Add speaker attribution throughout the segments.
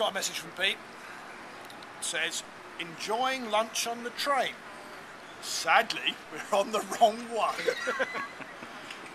Speaker 1: got a message from Pete. It says, enjoying lunch on the train. Sadly, we're on the wrong one.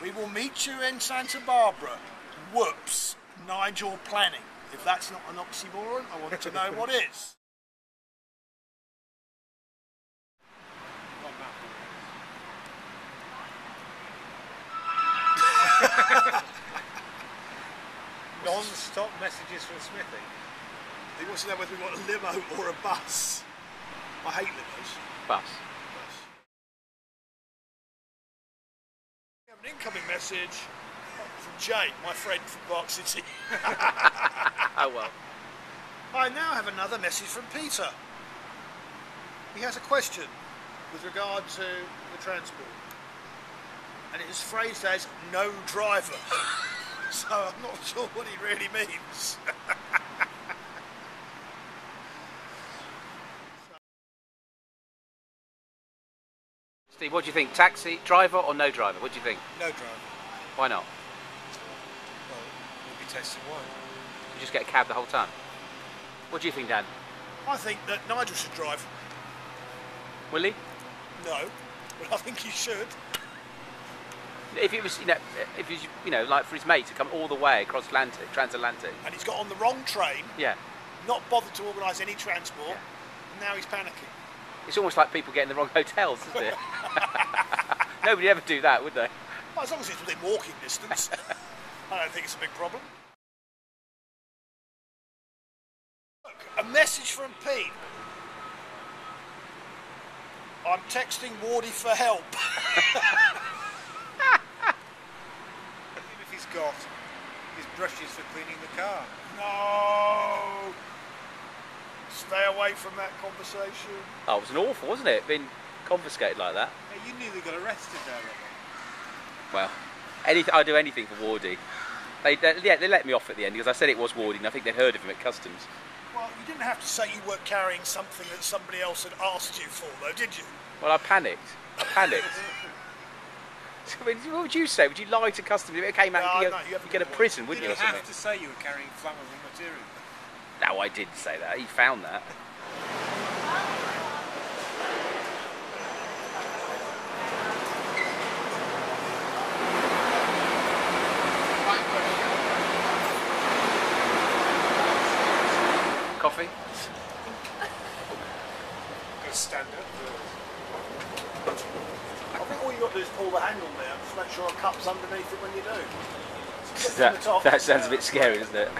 Speaker 1: We will meet you in Santa Barbara. Whoops, Nigel planning. If that's not an oxymoron, I want to know what is.
Speaker 2: Non-stop messages from Smithy.
Speaker 1: He wants to know whether we want a limo or a bus. I hate limos.
Speaker 3: Bus.
Speaker 1: We have an incoming message from Jay, my friend from Bark City.
Speaker 3: Oh well.
Speaker 1: I now have another message from Peter. He has a question with regard to the transport. And it is phrased as no driver. So I'm not sure what he really means.
Speaker 3: Steve, what do you think? Taxi, driver or no driver? What do you think?
Speaker 2: No driver.
Speaker 3: Why not?
Speaker 2: Well, we'll be tasting wine.
Speaker 3: You just get a cab the whole time. What do you think, Dan?
Speaker 1: I think that Nigel should drive.
Speaker 3: Will he?
Speaker 1: No, but I think he should.
Speaker 3: If it was, if he's, like for his mate to come all the way across transatlantic.
Speaker 1: And he's got on the wrong train.
Speaker 3: Yeah.
Speaker 1: Not bothered to organise any transport.
Speaker 3: Yeah.
Speaker 1: And now he's panicking.
Speaker 3: It's almost like people getting the wrong hotels, isn't it? Nobody ever do that, would they?
Speaker 1: Well, as long as it's within walking distance, I don't think it's a big problem. Look, a message from Pete. I'm texting Wardy for help.
Speaker 2: Even if he's got his brushes for cleaning the car.
Speaker 1: No. Stay away from that conversation.
Speaker 3: Oh, it was an awful, wasn't it? Being confiscated like that.
Speaker 2: Yeah, you nearly got arrested there, Robbo.
Speaker 3: Well, I'd do anything for Wardy. They let me off at the end because I said it was Wardy and I think they'd heard of him at customs.
Speaker 1: Well, you didn't have to say you weren't carrying something that somebody else had asked you for, though, did you?
Speaker 3: Well, I panicked. I mean, what would you say? Would you lie to customs if it came out?
Speaker 1: No,
Speaker 3: You get a prison, wouldn't you?
Speaker 2: You have to say you were carrying flammable material.
Speaker 3: No, I didn't say that. He found that. Coffee?
Speaker 2: Go stand up.
Speaker 1: I think all you got to do is pull the handle down, just make sure a cup's underneath it when you do.
Speaker 3: That sounds a bit scary, doesn't it?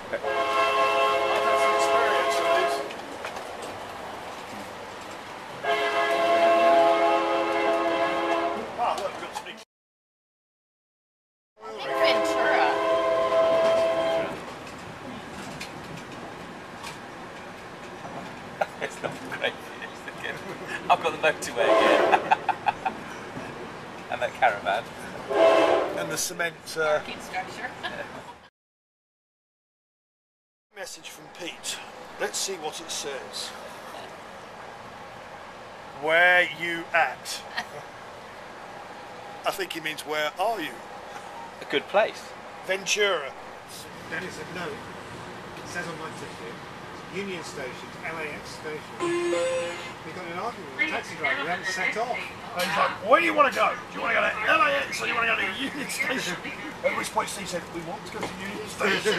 Speaker 3: It's not great, I've got the motorway again. And that caravan.
Speaker 1: And the cement
Speaker 4: parking structure.
Speaker 1: Message from Pete. Let's see what it says. Where you at? I think he means where are you?
Speaker 3: A good place.
Speaker 1: Ventura.
Speaker 2: Danny said no. It says on my ticket, Union Station, LAX Station. We got in an argument with the taxi driver, we haven't set off.
Speaker 1: And he's like, where do you want to go? Do you want to go to LAX or do you want to go to Union Station? At which point Steve said, we want to go to Union Station.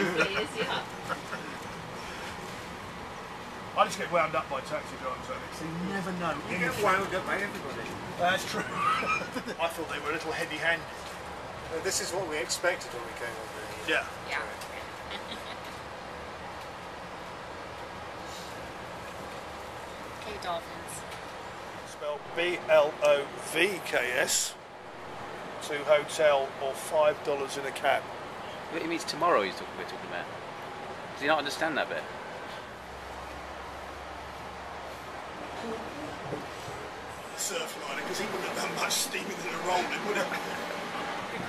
Speaker 1: I just get wound up by taxi drivers, Alex. They never know.
Speaker 2: You get wound up by everybody.
Speaker 1: That's true. I thought they were a little heavy-handed.
Speaker 2: This is what we expected when we came over here.
Speaker 1: Yeah.
Speaker 4: Yeah. Okay, dolphins.
Speaker 1: Spelled BLOVKS. To hotel or $5 in a cab.
Speaker 3: What he means tomorrow we're talking about. Does he not understand that bit?
Speaker 1: Surf liner, because he wouldn't have done much steaming than a rolling, would he?
Speaker 2: If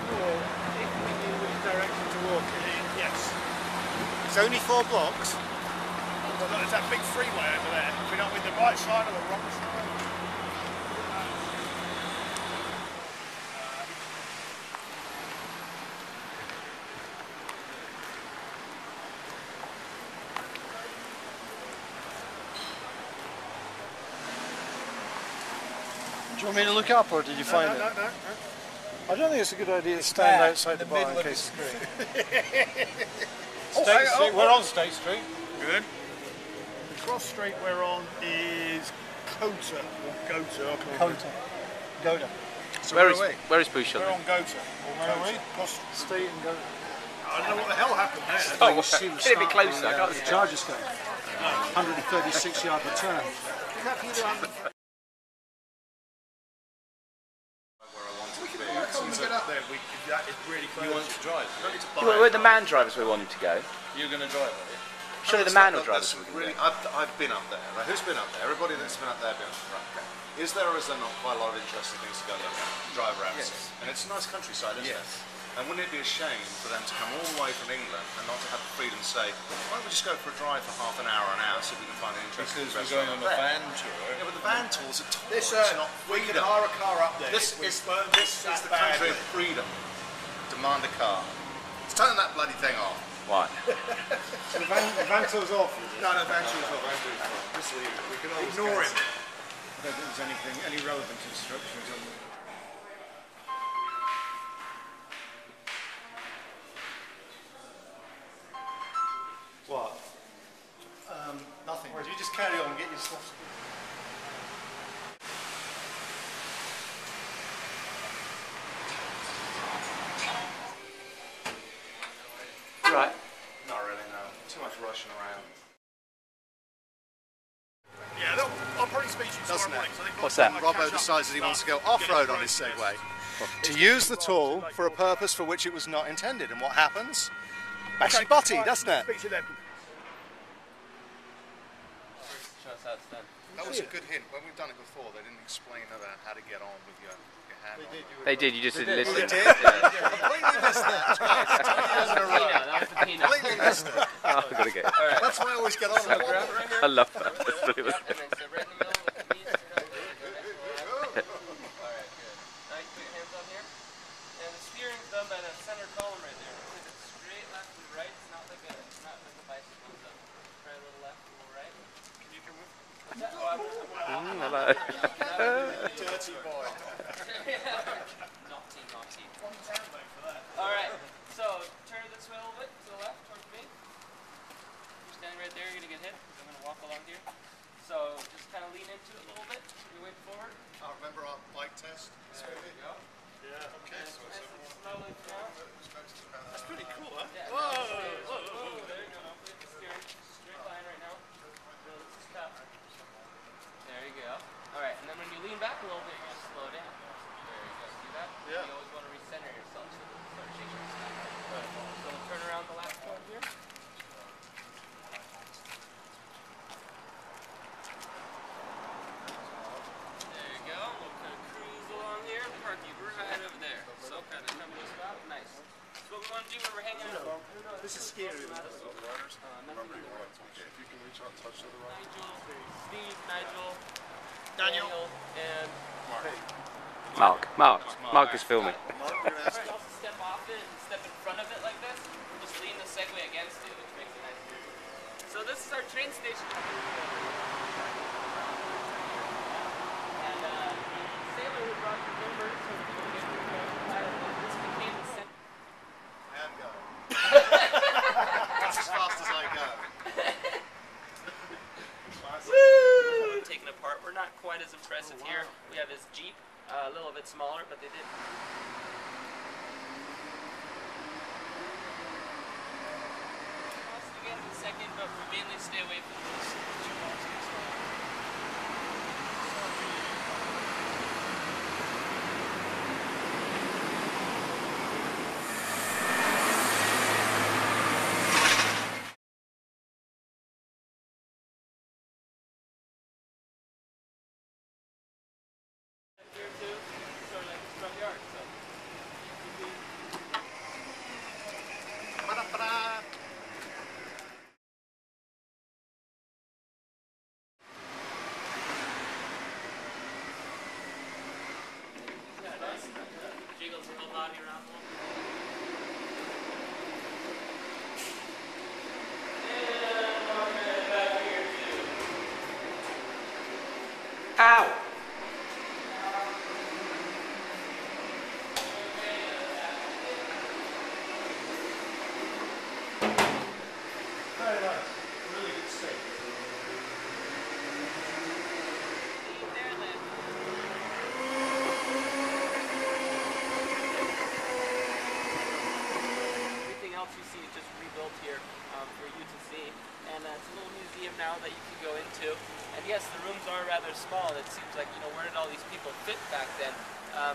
Speaker 2: we knew which direction to walk in.
Speaker 1: Yes.
Speaker 2: It's only 4 blocks.
Speaker 1: Well, there's that big freeway over there. If we're not with the right side or the wrong side. you want me to look up, or did you find it?
Speaker 2: No.
Speaker 1: I don't think it's a good idea to stand outside the bar in case. We're on State Street.
Speaker 5: Good. The cross street we're on is Kota, or Gota.
Speaker 1: Goda.
Speaker 5: So
Speaker 3: Where
Speaker 5: where
Speaker 3: is Bouchon?
Speaker 5: We're on Gota.
Speaker 1: Where are we? State and Goda.
Speaker 5: I don't know what the hell happened there.
Speaker 3: Oh, can it be closer? I can't see.
Speaker 1: Charges go. 136 yard return.
Speaker 5: When we get up there, that is really close.
Speaker 3: You want to drive?
Speaker 5: Don't need to buy
Speaker 3: Well, we're the man drivers we wanted to go.
Speaker 5: You're going to drive, are you?
Speaker 3: Surely the man will drive us.
Speaker 6: Really, I've been up there. Right? Who's been up there? Everybody that's been up there, been right, okay. Is there or is there not quite a lot of interesting things to go look at? Drive around.
Speaker 5: Yes.
Speaker 6: And it's a nice countryside, isn't
Speaker 5: Yes.
Speaker 6: it? And wouldn't it be a shame for them to come all the way from England and not to have the freedom to say, why don't we just go for a drive for half an hour, see if we can find an interesting
Speaker 5: Because we're
Speaker 6: restaurant
Speaker 5: going on
Speaker 6: up
Speaker 5: a
Speaker 6: there.
Speaker 5: van tour.
Speaker 6: Yeah, but the van tour's a tour.
Speaker 5: This,
Speaker 6: it's not
Speaker 5: we can
Speaker 6: freedom.
Speaker 5: hire a car up there.
Speaker 6: This
Speaker 5: We
Speaker 6: is
Speaker 5: burn
Speaker 6: this is the country of freedom. Demand a car. Let's turn that bloody thing off.
Speaker 3: Why?
Speaker 2: So the van tour's off.
Speaker 5: No, van tour's not. Van tour's not.
Speaker 2: Just leave it. We can always
Speaker 5: Ignore him.
Speaker 2: I don't think there's any relevant instructions on it.
Speaker 1: What? Nothing. You just carry on and get your stuff.
Speaker 3: Right.
Speaker 6: Not really, no. Too much rushing around.
Speaker 5: Yeah, I'll probably speak to you
Speaker 6: Doesn't
Speaker 5: tomorrow
Speaker 6: it?
Speaker 5: morning. So they've
Speaker 3: What's
Speaker 5: got
Speaker 3: that?
Speaker 5: some,
Speaker 6: Robbo
Speaker 5: catch up
Speaker 6: decides that he wants to go off-road on his Segway. To use the tool for a purpose for which it was not intended. And what happens? Bashy botty, doesn't it?
Speaker 5: Speak to them.
Speaker 6: That was a good hint. When we've done it before, they didn't explain about how to get on with your hand on.
Speaker 3: They did, you just didn't listen.
Speaker 6: They did? Completely missed that. Completely missed it.
Speaker 3: Oh, I've got to get it.
Speaker 6: That's why I always get on with Robbo.
Speaker 3: I love that. That's brilliant. Hello.
Speaker 6: Dirty boy.
Speaker 7: Naughty. Alright, so turn this way a little bit to the left towards me. You're standing right there, you're going to get hit. I'm going to walk along here. So just kind of lean into it a little bit. Your weight forward.
Speaker 6: I remember our bike test.
Speaker 7: There we go.
Speaker 6: Yeah, okay.
Speaker 7: And nice and slowly down.
Speaker 6: That's pretty cool, huh?
Speaker 7: Yeah, whoa, there you go. Don't forget the steering. Straight line right now. Really, this is tough. There you go. Alright, and then when you lean back a little bit, you're going to slow down. There you go. See that?
Speaker 6: Yeah.
Speaker 7: You always want to recenter yourself so that you start shaking your stuff. So we'll turn around the last one here. There you go. We'll kind of cruise along here. Park you right over there. So kind of come to a stop. Nice. So what we want to do when we're hanging out.
Speaker 2: This is scary.
Speaker 7: Nigel, Steve, Nigel, Daniel, and
Speaker 3: Mark is filming.
Speaker 7: Alright, also step off it and step in front of it like this. Just lean the Segway against it, which makes it nice and easy. So this is our train station. And sailor who brought the numbers so that people get this became the center.
Speaker 6: I am going. That's as fast as I go.
Speaker 7: Woo! Taken apart. We're not quite as impressive here. We have his Jeep, a little bit smaller, but they did. Cost again in a second, but we mainly stay away from those two boxes. Here too, sort of like his front yard. So.
Speaker 6: Ba-da-ba-da.
Speaker 7: Yeah, nice. Jiggles the whole body around a little bit. And walk it back here too.
Speaker 3: Ow!
Speaker 7: a little museum now that you can go into. And yes, the rooms are rather small. It seems like, you know, where did all these people fit back then?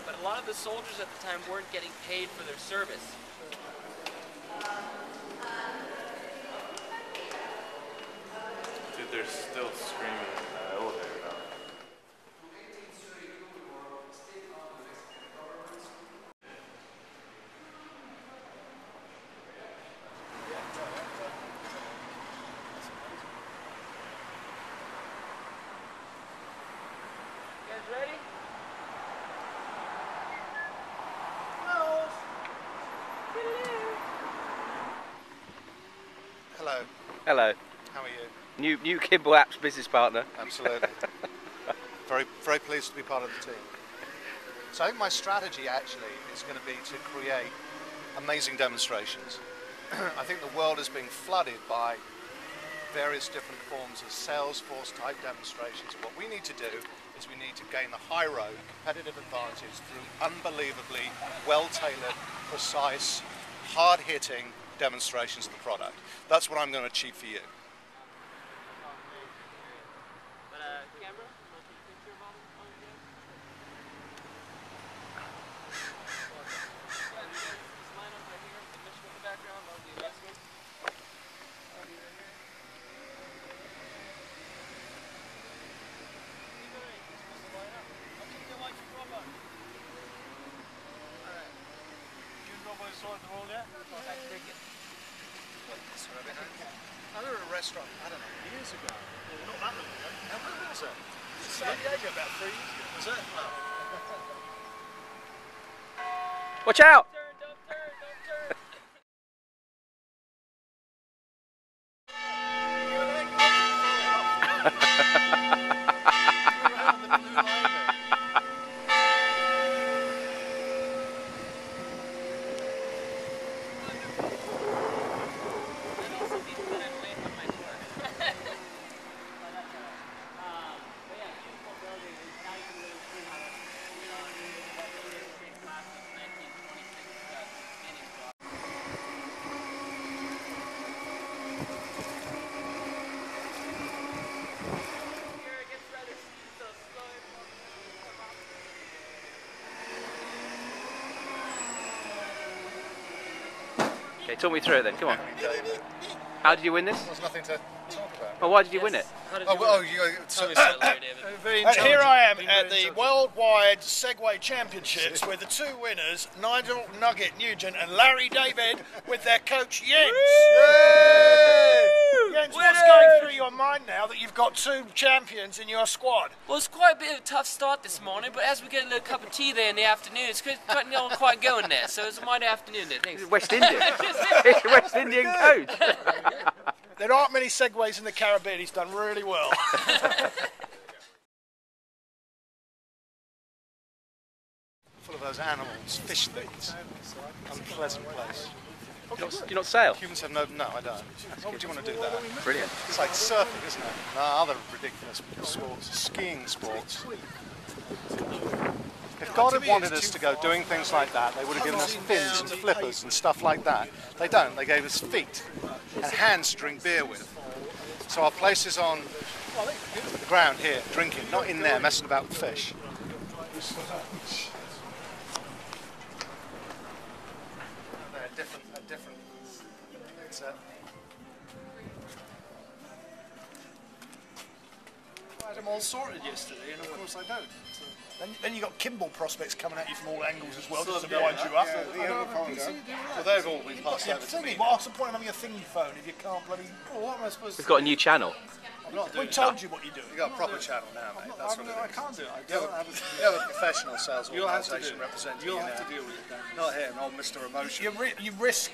Speaker 7: But a lot of the soldiers at the time weren't getting paid for their service.
Speaker 8: Dude, they're still screaming in the elevator now.
Speaker 7: You guys ready?
Speaker 6: Hello,
Speaker 3: Hello.
Speaker 6: how are you?
Speaker 3: New Kimball Apps business partner.
Speaker 6: Absolutely. Very pleased to be part of the team. So I think my strategy actually is going to be to create amazing demonstrations. I think the world is being flooded by various different forms of Salesforce type demonstrations. What we need to do is we need to gain the high road competitive advantage through unbelievably well-tailored, precise, hard-hitting demonstrations of the product. That's what I'm going to achieve for you.
Speaker 7: But camera, you want to take a picture of all of you? Yeah, you guys just line up right here with the mission in the background. That'll be investment. I'll be right here. Keep it right. You're supposed to line up. I'll keep you watching Robbo. Alright.
Speaker 5: You and Robbo saw the wall yet?
Speaker 7: I can take it.
Speaker 6: I was at a restaurant, I don't know, years ago.
Speaker 5: Well, not that long ago.
Speaker 6: How long was it?
Speaker 5: San Diego about 3 years ago.
Speaker 6: Was it?
Speaker 3: Watch out!
Speaker 7: Don't turn, don't turn. That also means that I'm late on my tour. But that's alright. But yeah, beautiful building. And now you can really see how it's, you know, that really great class of 1926 beginning block. Here it gets rather steep, so slow it for me.
Speaker 3: Okay, talk me through it then. Come on. How did you win this?
Speaker 6: There's nothing to talk about.
Speaker 3: Well, why did you win it?
Speaker 7: How did
Speaker 6: Oh,
Speaker 7: you
Speaker 6: well,
Speaker 7: win?
Speaker 6: so
Speaker 7: Larry David.
Speaker 5: Very
Speaker 1: Here
Speaker 5: intelligent.
Speaker 1: I am
Speaker 5: Been
Speaker 1: at
Speaker 5: very
Speaker 1: the
Speaker 5: intelligent.
Speaker 1: Worldwide Segway Championships with the two winners, Nigel Nugget Nugent and Larry David, with their coach Jens. Jens, what's going through your mind now that you've got two champions in your squad?
Speaker 7: Well, it's quite a bit of a tough start this morning, but as we get a little cup of tea there in the afternoon, it's not quite going there. So it's a mighty afternoon there. Thanks.
Speaker 3: West Indian. It's a West Indian coach.
Speaker 1: There aren't many Segways in the Caribbean. He's done really well.
Speaker 6: full of those animals, fish things. Unpleasant place.
Speaker 3: Do you not sail?
Speaker 6: Humans have no, I don't. Why would you want to do that?
Speaker 3: Brilliant.
Speaker 6: It's like surfing, isn't it? No, other ridiculous sports, skiing sports. If God had wanted us to go doing things like that, they would have given us fins and flippers and stuff like that. They don't. They gave us feet and hands to drink beer with. So our place is on the ground here, drinking, not in there messing about with fish. They're different. It's
Speaker 5: I had them all sorted yesterday, and of course I don't. So.
Speaker 1: Then you got Kimball prospects coming at you from all angles as well, just to wind you up.
Speaker 6: well, they've all been passed
Speaker 1: Yeah,
Speaker 6: over to me.
Speaker 1: what's the point of having a thingy phone if you can't bloody...
Speaker 6: Well, what am I supposed to
Speaker 3: We've got a new channel.
Speaker 6: I'm not
Speaker 1: We
Speaker 6: doing
Speaker 1: told you what you're doing.
Speaker 6: You've got a proper channel now, mate. That's what it
Speaker 5: I
Speaker 6: is.
Speaker 5: can't do it. I
Speaker 6: You
Speaker 5: don't have
Speaker 6: you have a professional sales
Speaker 5: You'll have to do
Speaker 6: organisation
Speaker 5: it.
Speaker 6: representing
Speaker 5: You'll
Speaker 6: you
Speaker 5: have
Speaker 6: now.
Speaker 5: to deal with it, Dan.
Speaker 6: Not here, old Mr. Emotion.
Speaker 1: You risk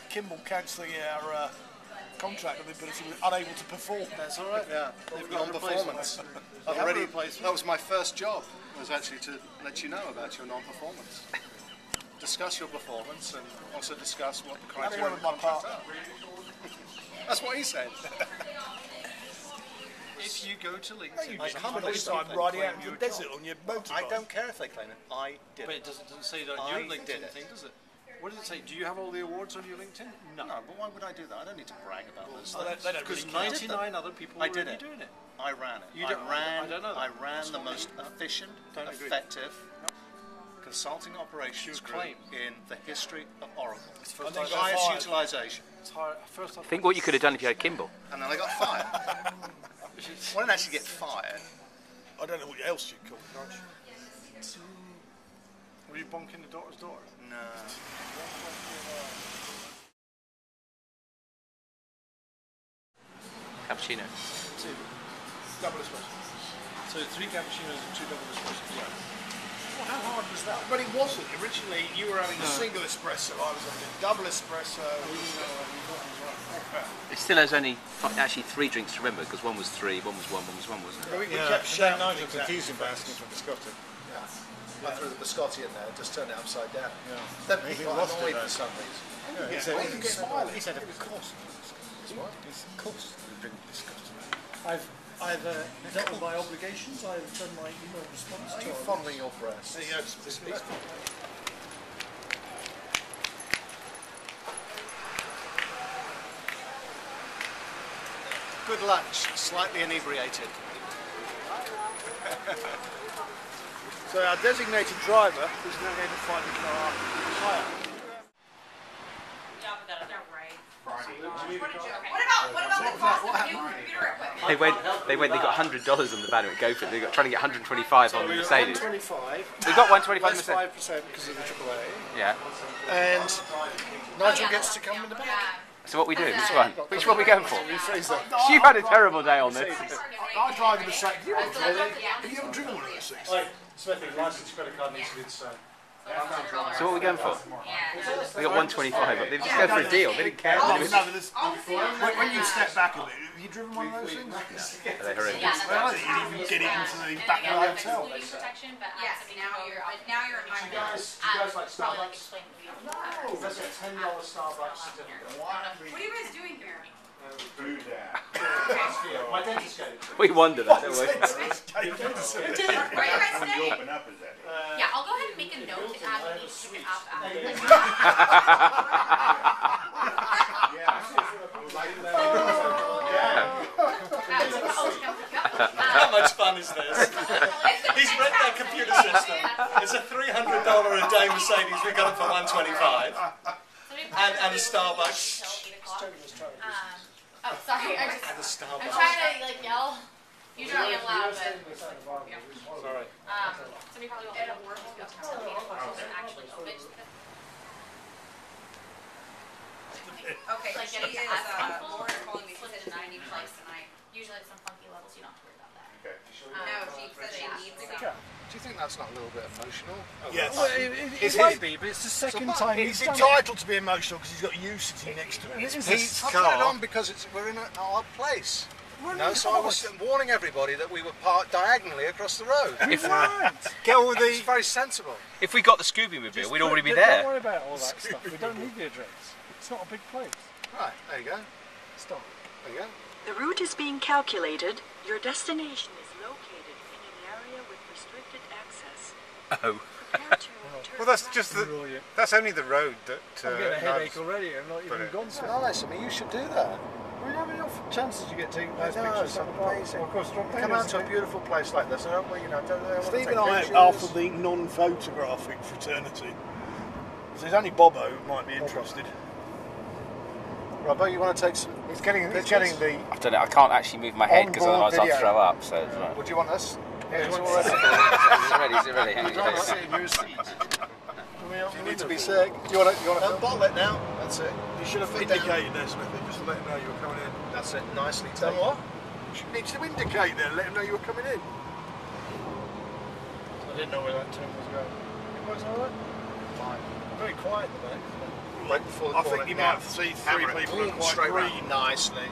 Speaker 1: Kimball cancelling our contract with him because he was unable to perform.
Speaker 6: That's all right. Yeah,
Speaker 5: They've got a
Speaker 6: non-performance. I've
Speaker 5: have a
Speaker 6: already.
Speaker 5: replacement.
Speaker 6: That was my first job. Was actually to let you know about your non-performance. Discuss your performance and also discuss what the criteria
Speaker 1: Anyone
Speaker 6: of
Speaker 1: with
Speaker 6: the
Speaker 1: my
Speaker 6: contract
Speaker 1: partner.
Speaker 6: are. That's what he said.
Speaker 5: If you go to LinkedIn,
Speaker 1: You
Speaker 6: I
Speaker 1: just
Speaker 6: come
Speaker 1: come
Speaker 6: and
Speaker 1: this
Speaker 6: do
Speaker 1: time
Speaker 6: something,
Speaker 1: riding
Speaker 5: claim
Speaker 1: out in
Speaker 5: your
Speaker 1: the desert on your motorbike.
Speaker 6: I don't care if they claim it. I did
Speaker 5: but
Speaker 6: it.
Speaker 5: it doesn't say it on
Speaker 6: I
Speaker 5: your
Speaker 6: did
Speaker 5: LinkedIn
Speaker 6: it.
Speaker 5: thing, does it?
Speaker 6: What did it say? Do you have all the awards on your LinkedIn? No, but why would I do that? I don't need to brag about those things.
Speaker 1: They don't
Speaker 6: Because
Speaker 1: really care.
Speaker 6: 99 other people were already doing it. I ran it. I ran the most efficient, effective consulting operations group in the history of Oracle. It's the highest utilisation.
Speaker 3: I think what you could have done if you had Kimball.
Speaker 6: And then I got fired. I didn't actually get fired.
Speaker 1: I don't know what else you'd call it, Nudge.
Speaker 2: Were you bonking the daughter's daughter?
Speaker 6: No.
Speaker 3: Cappuccino.
Speaker 5: 2 double espresso. So 3 cappuccinos and 2 double espressos. Yeah.
Speaker 1: Well, how hard was that? But it wasn't. Originally, you were having a single espresso. I was having a double espresso.
Speaker 3: It still has only actually 3 drinks to remember because one was 3, one was 1, one was 1, wasn't it?
Speaker 1: We kept shouting.
Speaker 2: Nigel confused him by asking for biscotti.
Speaker 6: I threw the biscotti in there, just turned it upside down.
Speaker 2: Yeah.
Speaker 6: Then people got annoyed for some reason.
Speaker 2: He said, of course.
Speaker 1: Of course, we drink biscotti.
Speaker 5: I've dealt with my obligations. I've done my email response.
Speaker 6: Are you fondling your breast?
Speaker 1: There you go. Biscuits.
Speaker 6: Good lunch, slightly inebriated.
Speaker 1: So our designated driver is now going to find the car higher.
Speaker 4: Yeah, but they're right.
Speaker 9: What about the cost of new computer equipment?
Speaker 3: They got $100 on the van. It go for it. They got trying to get 125 on the Mercedes.
Speaker 2: 125.
Speaker 3: We got 125
Speaker 2: Less
Speaker 3: Mercedes.
Speaker 2: 5% because of the AAA.
Speaker 3: Yeah.
Speaker 2: And Nigel gets to come in the back.
Speaker 3: So what we do? Which one? Which one are we going for?
Speaker 2: Rephrase that.
Speaker 3: You had a terrible day on this.
Speaker 1: I drive in a second. You haven't driven one of those things.
Speaker 2: Right, Smithy, license credit card needs to be the same.
Speaker 3: So what are we going for? We got 125. They just go for a deal. They didn't care.
Speaker 1: When you step back a bit, have you driven one of those things?
Speaker 3: Are they horrendous?
Speaker 1: Well, I think you didn't even get it into the back of the hotel.
Speaker 4: Protection, but
Speaker 9: Yes, now you're in my
Speaker 2: Do you guys like Starbucks? That's a $10 Starbucks certificate.
Speaker 9: What are you guys doing here?
Speaker 2: My dentist gave it to me.
Speaker 3: We wonder that, don't we?
Speaker 9: Where are you guys staying? Yeah, I'll go ahead and make a note to add me to pick it up
Speaker 6: How much fun is this? He's read their computer system. It's a $300 a day Mercedes. We got it for $125. And a Starbucks.
Speaker 9: Oh, sorry.
Speaker 6: And a
Speaker 9: I'm
Speaker 6: Starbucks.
Speaker 9: trying to yell. Usually I yell loud, but
Speaker 6: Sorry.
Speaker 9: somebody probably won't get work if you have to tell me to actually open. Okay,
Speaker 4: Like
Speaker 9: she
Speaker 4: getting
Speaker 9: is,
Speaker 4: to ask
Speaker 9: Laura calling me, she
Speaker 4: flip
Speaker 9: said
Speaker 4: it to
Speaker 9: she needs
Speaker 4: 90
Speaker 9: place
Speaker 4: plus.
Speaker 9: tonight.
Speaker 4: Usually at some funky levels, you don't have to worry about that.
Speaker 9: No, she said she needs some.
Speaker 6: Do you think that's not a little bit emotional?
Speaker 1: Yes.
Speaker 2: Well, it might be, but it's the second time
Speaker 1: He's
Speaker 2: he's done it.
Speaker 1: entitled to be emotional because he's got you sitting next to him.
Speaker 2: It is
Speaker 6: Pete's
Speaker 2: a
Speaker 6: I put it
Speaker 2: car.
Speaker 6: on because we're in an odd place. No, so I was warning everybody that we were parked diagonally across the road.
Speaker 2: Get all
Speaker 6: It's
Speaker 2: the...
Speaker 6: very sensible.
Speaker 3: If we got the Scooby Mobile, we'd already be there.
Speaker 2: Don't worry about all that stuff. We don't need the address. It's not a big place.
Speaker 6: Right, there you go.
Speaker 2: Stop.
Speaker 6: There you go.
Speaker 10: The route is being calculated. Your destination is located in an area with restricted access.
Speaker 3: Oh.
Speaker 10: Prepare to return.
Speaker 2: Well, that's just the...
Speaker 5: Brilliant.
Speaker 2: That's only the road that...
Speaker 5: I'm getting a headache already. I'm not even gone so far.
Speaker 6: Nice, I mean, you should do that.
Speaker 5: We have enough chances to get taking nice
Speaker 6: No,
Speaker 5: pictures.
Speaker 6: it's amazing.
Speaker 5: Well, of course,
Speaker 6: Come out to a beautiful place like this, and don't we,
Speaker 1: Steve and I are for the non-photographic fraternity. There's only Bobo who might be interested.
Speaker 6: Robbo, you want to take some
Speaker 2: It's getting the...
Speaker 3: I've done it. I can't actually move my head because
Speaker 2: Onboard
Speaker 3: otherwise I'll
Speaker 2: video.
Speaker 3: throw up. So it's right.
Speaker 6: Would you want this?
Speaker 2: Yeah,
Speaker 6: It's
Speaker 2: it's
Speaker 6: all
Speaker 2: all
Speaker 6: ready.
Speaker 3: Is it ready? Hang on.
Speaker 6: You don't want to sit in your seat. You need to be sick. You want to bottle it now? That's it.
Speaker 1: You should have indicated there, Smithy, just to let him know you were coming in.
Speaker 6: That's it. Nicely
Speaker 1: Done
Speaker 6: taken.
Speaker 1: what? You need to indicate there, let him know you were coming in.
Speaker 5: I didn't know where that turn was going. It was alright?
Speaker 6: Fine.
Speaker 5: Very quiet at the back.
Speaker 6: Right before the
Speaker 1: I
Speaker 6: corner.
Speaker 1: think you might see three people who are quite
Speaker 6: straight round.
Speaker 1: green.
Speaker 6: Nicely.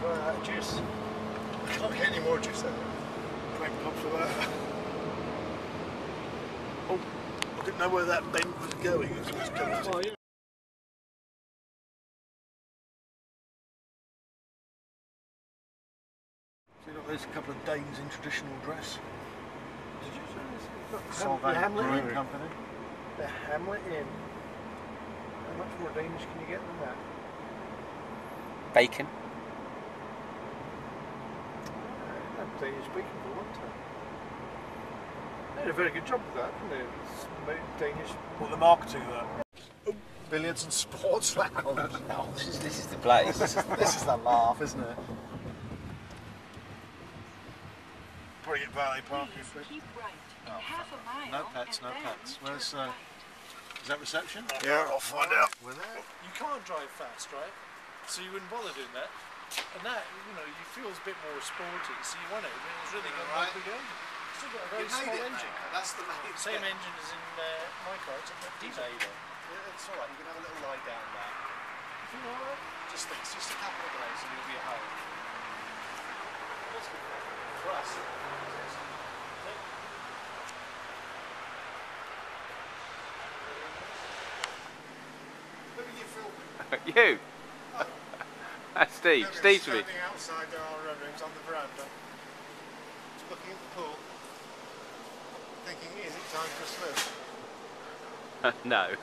Speaker 5: Run out of juice.
Speaker 1: I can't get any more juice out of it. Thank God for that. Oh, I didn't know where that bend was going as it was coming to.
Speaker 5: Oh, yeah.
Speaker 1: See, look, there's a couple of dames in traditional dress.
Speaker 5: Did you say this?
Speaker 2: Solvay
Speaker 5: The Hamlet
Speaker 2: Brewing
Speaker 5: Inn.
Speaker 2: Company.
Speaker 5: The Hamlet Inn.
Speaker 2: How much more Danish can you get than that?
Speaker 3: Bacon.
Speaker 2: Danish bacon for one time. They did a very good job with that, didn't they? It's made Danish.
Speaker 1: What the marketing of that? Billiards and sports lounge.
Speaker 3: Oh, this is the place.
Speaker 1: This is the laugh, isn't it? Brilliant valet parking.
Speaker 10: Keep right. In half a mile.
Speaker 1: No pets, no
Speaker 10: and
Speaker 1: pets.
Speaker 10: then
Speaker 1: Where's
Speaker 10: turn right.
Speaker 1: is that reception?
Speaker 5: Yeah.
Speaker 1: I'll find out.
Speaker 5: We're there. You can't drive fast, right? So you wouldn't bother doing that. And that, you know, you feel a bit more sporty, so you want it. But it's really got no big engine. It's still got a very small engine.
Speaker 1: That's the main
Speaker 5: Same engine as in my car. It's a diesel.
Speaker 1: It's alright, you can have a little lie down there.
Speaker 5: You know what?
Speaker 1: Just think, it's just a couple of days and you'll be at home. That's good for us. Who are you filming?
Speaker 3: You. That's Steve. Steve's with me.
Speaker 2: Standing outside our rooms on the veranda, looking at the pool, thinking, is it time for a swim?
Speaker 3: No.
Speaker 2: And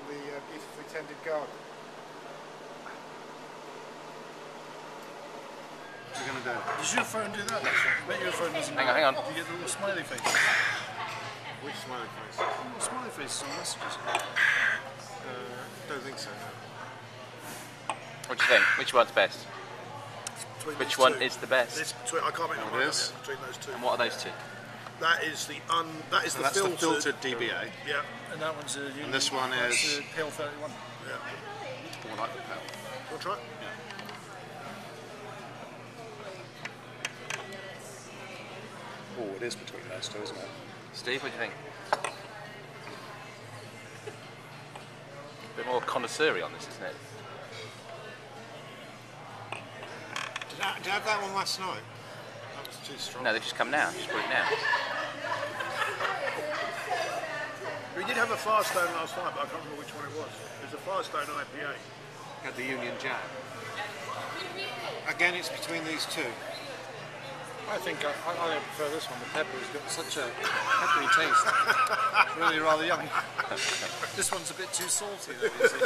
Speaker 2: the beautifully tended garden. What are you going to do?
Speaker 5: Does your phone do that? I bet your phone doesn't.
Speaker 3: Hang on, hang on.
Speaker 5: Do you get the little smiley face?
Speaker 2: Which smiley face?
Speaker 5: Little smiley faces on messages.
Speaker 2: Don't think so, no.
Speaker 3: What do you think? Which one's best?
Speaker 1: Between
Speaker 3: Which
Speaker 1: these
Speaker 3: one
Speaker 1: two.
Speaker 3: is the best?
Speaker 1: This, I can't make my
Speaker 2: What
Speaker 1: mind
Speaker 2: is?
Speaker 1: up between those two.
Speaker 3: And what are those two?
Speaker 1: That is the
Speaker 2: So that's the filtered DBA.
Speaker 1: Yeah.
Speaker 5: And that one's a Union.
Speaker 2: And this one is-
Speaker 5: It's a Pale 31.
Speaker 1: Yeah.
Speaker 2: More like the Pale.
Speaker 1: We'll try.
Speaker 2: Oh, it is between those two, isn't it?
Speaker 3: Steve, what do you think? A bit more connoisseur on this, isn't it?
Speaker 2: Did I have that one last night? That was too strong.
Speaker 3: No, they've just come now. Just put it now.
Speaker 1: We did have a Firestone last night, but I can't remember which one it was. It was a Firestone IPA.
Speaker 2: Had the Union Jack. Again, it's between these two.
Speaker 5: I think I prefer this one. The pepper's got such a peppery taste. It's really rather yummy. This one's a bit too salty though, you see.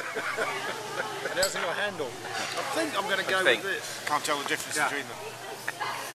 Speaker 5: And it hasn't got a handle.
Speaker 1: I think I'm going to go with this.
Speaker 2: Can't tell the difference between them.